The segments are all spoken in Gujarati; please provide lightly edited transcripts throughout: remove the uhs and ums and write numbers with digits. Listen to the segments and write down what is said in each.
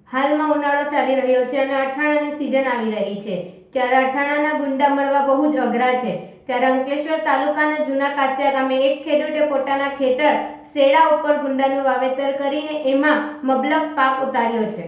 હાલમાં ઉનાળો ચાલી રહ્યો છે અને અઠાણાની સિઝન આવી રહી છે, ત્યારે અઠાણાના ગુંડા મળવા બહુ જ અઘરા છે। ત્યારે અંકલેશ્વર તાલુકાના જૂના કાસિયા ગામે એક ખેડૂતે પોતાના ખેતર શેડા ઉપર ગુંડાનું વાવેતર કરીને એમાં મબલખ પાક ઉતાર્યો છે।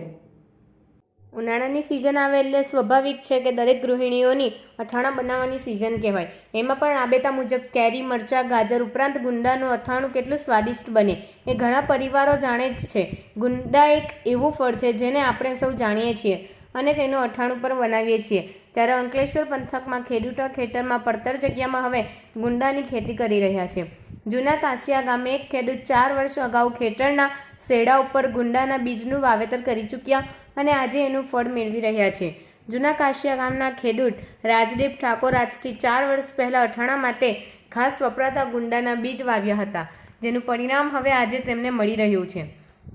ઉનાળાની સિઝન આવે એટલે સ્વાભાવિક છે કે દરેક ગૃહિણીઓની અથાણાં બનાવવાની સિઝન કહેવાય। એમાં પણ રાબેતા મુજબ કેરી, મરચાં, ગાજર ઉપરાંત ગુંદાનું અથાણું કેટલું સ્વાદિષ્ટ બને એ ઘણા પરિવારો જાણે જ છે। ગુંદા એક એવું ફળ છે જેને આપણે સૌ જાણીએ છીએ અને તેનું અથાણું પણ બનાવીએ છીએ। ત્યારે અંકલેશ્વર પંથકમાં ખેડૂતો ખેતરમાં પડતર જગ્યામાં હવે ગુંદાની ખેતી કરી રહ્યા છે। જૂના કાસિયા ગામે એક ખેડૂત 4 વર્ષ અગાઉ ખેતરના શેડા ઉપર ગુંદાના બીજનું વાવેતર કરી ચૂક્યા અને આજે એનું ફળ મેળવી રહ્યા છે। જૂના કાસિયા ગામના ખેડૂત રાજદીપ ઠાકોર આજથી 4 વર્ષ પહેલાં અથાણા માટે ખાસ વપરાતા ગુંદાના બીજ વાવ્યા હતા, જેનું પરિણામ હવે આજે તેમને મળી રહ્યું છે।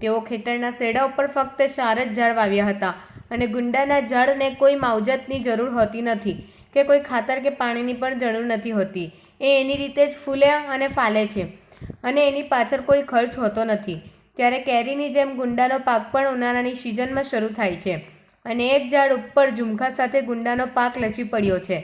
તેઓ ખેતરના શેડા ઉપર ફક્ત 4 જ ઝાડ વાવ્યા હતા અને ગુંદાના ઝાડને કોઈ માવજતની જરૂર હોતી નથી કે કોઈ ખાતર કે પાણીની પણ જરૂર નથી હોતી। એ એની રીતે જ ફૂલે અને ફાલે છે અને એની પાછળ કોઈ ખર્ચ હોતો નથી। ત્યારે કેરીની જેમ ગુંદાનો પાક પણ ઉનાળાની સિઝનમાં શરૂ થાય છે અને એક ઝાડ ઉપર ઝુમખા સાથે ગુંદાનો પાક લચી પડ્યો છે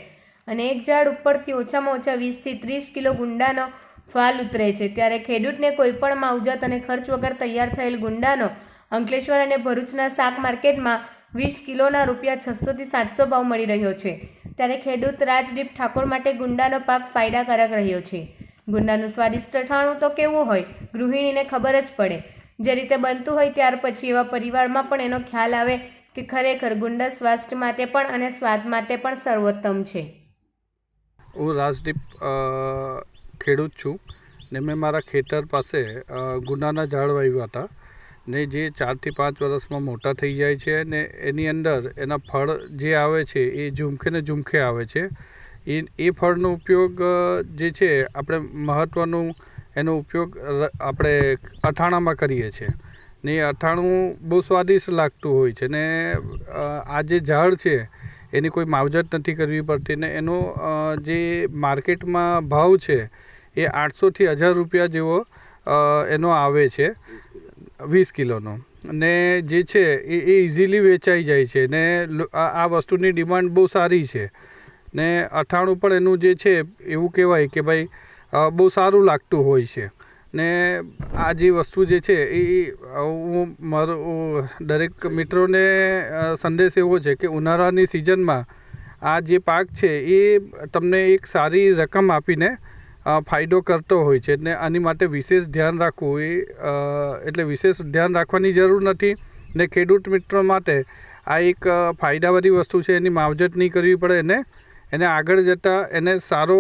અને એક ઝાડ ઉપરથી ઓછામાં ઓછા 20 થી 30 કિલો ગુંદાનો ફાલ ઉતરે છે। ત્યારે ખેડૂતને કોઈપણ માવજત અને ખર્ચ વગર તૈયાર થયેલ ગુંદાનો અંકલેશ્વર અને ભરૂચના શાક માર્કેટમાં 20 કિલોના ₹600 થી 700 ભાવ મળી રહ્યો છે। ત્યારે ખેડૂત રાજદીપ ઠાકોર માટે ગુંદાનો પાક ફાયદાકારક રહ્યો છે। ગુંદાનું સ્વાદિષ્ટ અથાણું તો કેવું હોય ગૃહિણીને ખબર જ પડે। જે રીતે બનતું હોય ત્યાર પછી એવા પરિવારમાં પણ એનો ખ્યાલ આવે કે ખરેખર ગુંડા સ્વાસ્થ્ય માટે પણ અને સ્વાદ માટે પણ સર્વોત્તમ છે। હું રાજદીપ ખેડૂત છું ને મેં મારા ખેતર પાસે ગુંદાના ઝાડ વાવ્યા હતા ને જે 4 થી 5 વર્ષમાં મોટા થઈ જાય છે ને એની અંદર એના ફળ જે આવે છે એ ઝુમખે ને ઝુમખે આવે છે। એ ફળનો ઉપયોગ જે છે આપણે મહત્ત્વનું એનો ઉપયોગ આપણે અથાણામાં કરીએ છીએ ને એ અથાણું બહુ સ્વાદિષ્ટ લાગતું હોય છે ને આ જે ઝાડ છે એની કોઈ માવજત નથી કરવી પડતી ને એનો જે માર્કેટમાં ભાવ છે એ 800 થી 1000 રૂપિયા જેવો એનો આવે છે 20 કિલોનો ને જે છે એ ઇઝીલી વેચાઈ જાય છે ને આ વસ્તુની ડિમાન્ડ બહુ સારી છે ને અથાણું પણ એનું જે છે એવું કહેવાય કે ભાઈ બહુ સારું લાગતું હોય છે ને આ જે વસ્તુ જે છે એ હું મારો દરેક મિત્રોને સંદેશ એવો છે કે ઉનાળાની સિઝનમાં આ જે પાક છે એ તમને એક સારી રકમ આપીને ફાયદો કરતો હોય છે ને આની માટે વિશેષ ધ્યાન રાખવું એટલે વિશેષ ધ્યાન રાખવાની જરૂર નથી ને ખેડૂત મિત્રો માટે આ એક ફાયદાવાળી વસ્તુ છે। એની માવજત નહીં કરવી પડે એને આગળ જતાં એને સારો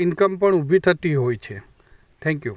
ઇન્કમ પણ ઊભી થતી હોય છે। Thank you.